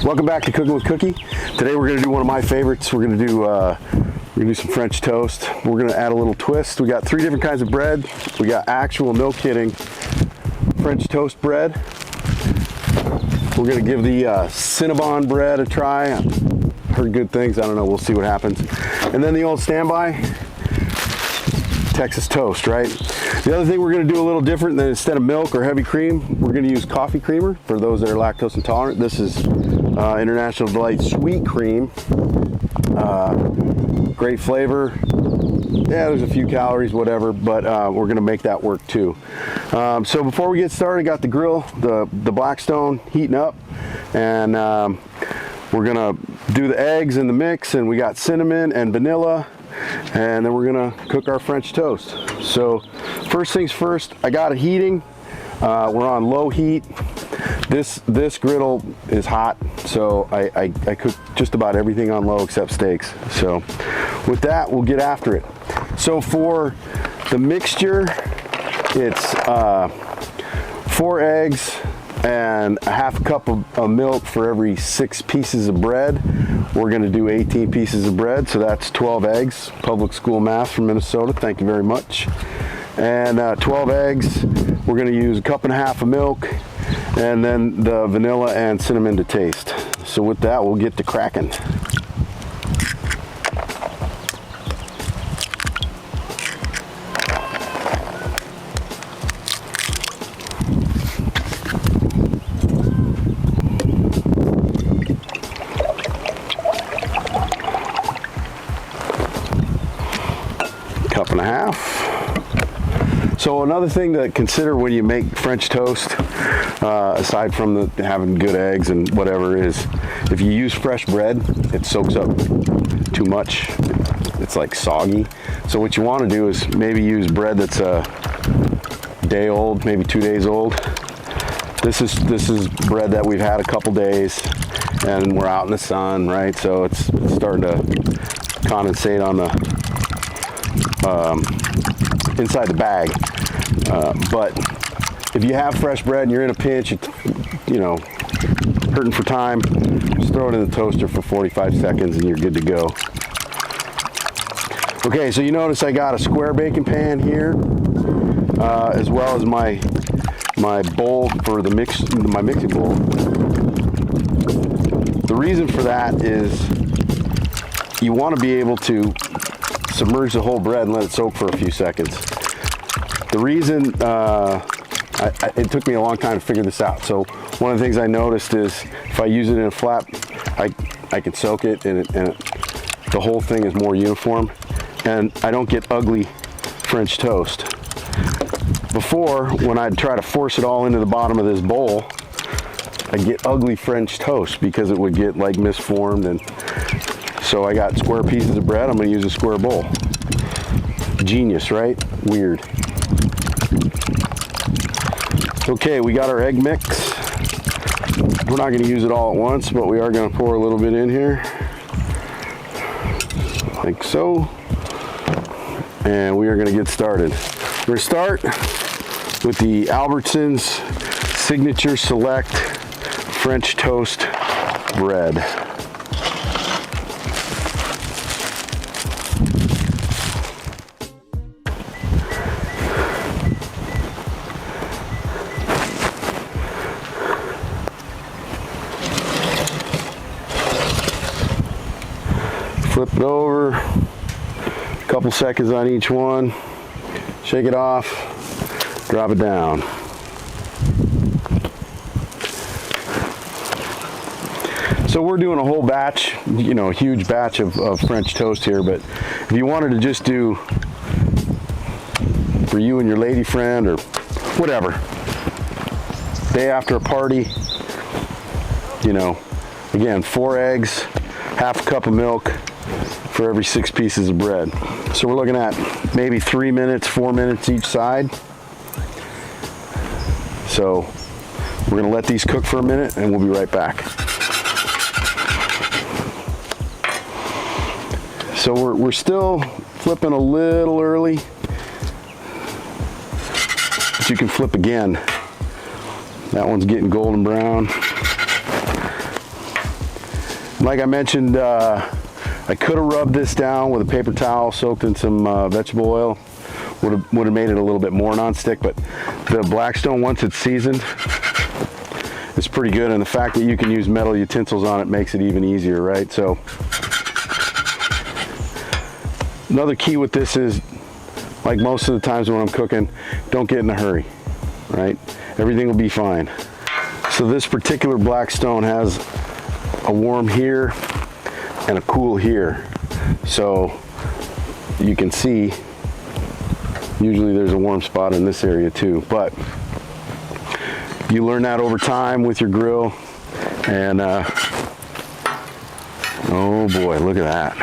Welcome back to Cooking with Cookie. Today we're going to do one of my favorites. We're going to do some French toast. We're going to add a little twist. We got 3 different kinds of bread. We got actual, no kidding, French toast bread. We're going to give the Cinnabon bread a try. I've heard good things. I don't know. We'll see what happens. And then the old standby Texas toast, right? The other thing we're going to do a little different than instead of milk or heavy cream, we're going to use coffee creamer for those that are lactose intolerant. This is International Delight Sweet Cream. Great flavor. Yeah, there's a few calories, whatever, but we're going to make that work too. So before we get started, got the grill, the Blackstone heating up, and we're going to do the eggs in the mix, and we got cinnamon and vanilla. And then we're gonna cook our French toast. So first things first, I got it heating. We're on low heat. This griddle is hot, so I cook just about everything on low except steaks. So with that, we'll get after it. So for the mixture, it's 4 eggs and a half cup of milk for every 6 pieces of bread. We're going to do 18 pieces of bread, so that's 12 eggs. Public school math from Minnesota, thank you very much. And 12 eggs. We're going to use a cup and a half of milk, and then the vanilla and cinnamon to taste. So with that, we'll get to cracking. Cup and a half. So another thing to consider when you make French toast, aside from having good eggs and whatever, is if you use fresh bread, it soaks up too much. It's like soggy. So what you want to do is maybe use bread that's a day old, maybe 2 days old. This is bread that we've had a couple days, and we're out in the sun, right? So it's starting to condensate on the inside the bag, but if you have fresh bread and you're in a pinch, you know, hurting for time, just throw it in the toaster for 45 seconds and you're good to go. Okay, so you notice I got a square baking pan here, as well as my bowl for the my mixing bowl. The reason for that is you want to be able to submerge the whole bread and let it soak for a few seconds. The reason, it took me a long time to figure this out. So one of the things I noticed is if I use it in a flat, I can soak it, and the whole thing is more uniform, and I don't get ugly French toast. Before, when I'd try to force it all into the bottom of this bowl, I'd get ugly French toast because it would get like misformed. And so I got square pieces of bread. I'm going to use a square bowl. Genius, right? Weird. Okay, we got our egg mix. We're not going to use it all at once, but we are going to pour a little bit in here. Like so. And we are going to get started. We're going to start with the Albertsons Signature Select French Toast Bread. Flip it over, a couple seconds on each one, shake it off, drop it down. So we're doing a whole batch, you know, a huge batch of French toast here, but if you wanted to just do for you and your lady friend or whatever, day after a party, you know, again, 4 eggs, half a cup of milk for every 6 pieces of bread. So we're looking at maybe 3 minutes, 4 minutes each side. So we're gonna let these cook for a minute and we'll be right back. So we're still flipping a little early, but you can flip again. That one's getting golden brown. Like I mentioned, I could have rubbed this down with a paper towel soaked in some vegetable oil. Would have made it a little bit more nonstick, but the Blackstone, once it's seasoned, it's pretty good, and the fact that you can use metal utensils on it makes it even easier, right? So another key with this is, like most of the times when I'm cooking, don't get in a hurry, right? Everything will be fine. So this particular Blackstone has a warm here and a cool here. So you can see, usually there's a warm spot in this area too, but you learn that over time with your grill, and oh boy, look at that.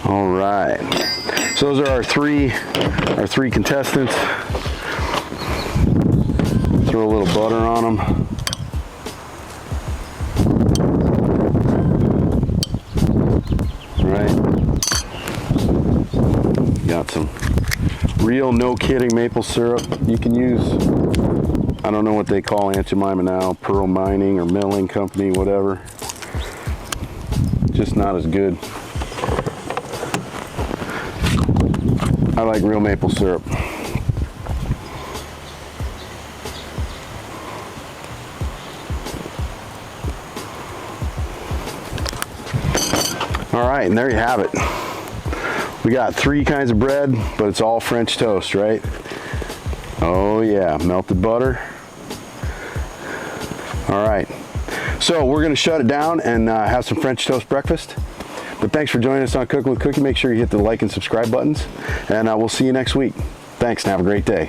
All right, so those are our three contestants. Throw a little butter on them. Right. Got some real, no kidding maple syrup. You can use, I don't know what they call Aunt Jemima now, Pearl Mining or Milling Company, whatever. Just not as good. I like real maple syrup. All right, and there you have it. We got 3 kinds of bread, but it's all French toast, right? Oh yeah, melted butter. All right, so we're gonna shut it down and have some French toast breakfast. But thanks for joining us on Cooking with Cookie. Make sure you hit the like and subscribe buttons, and we'll see you next week. Thanks, and have a great day.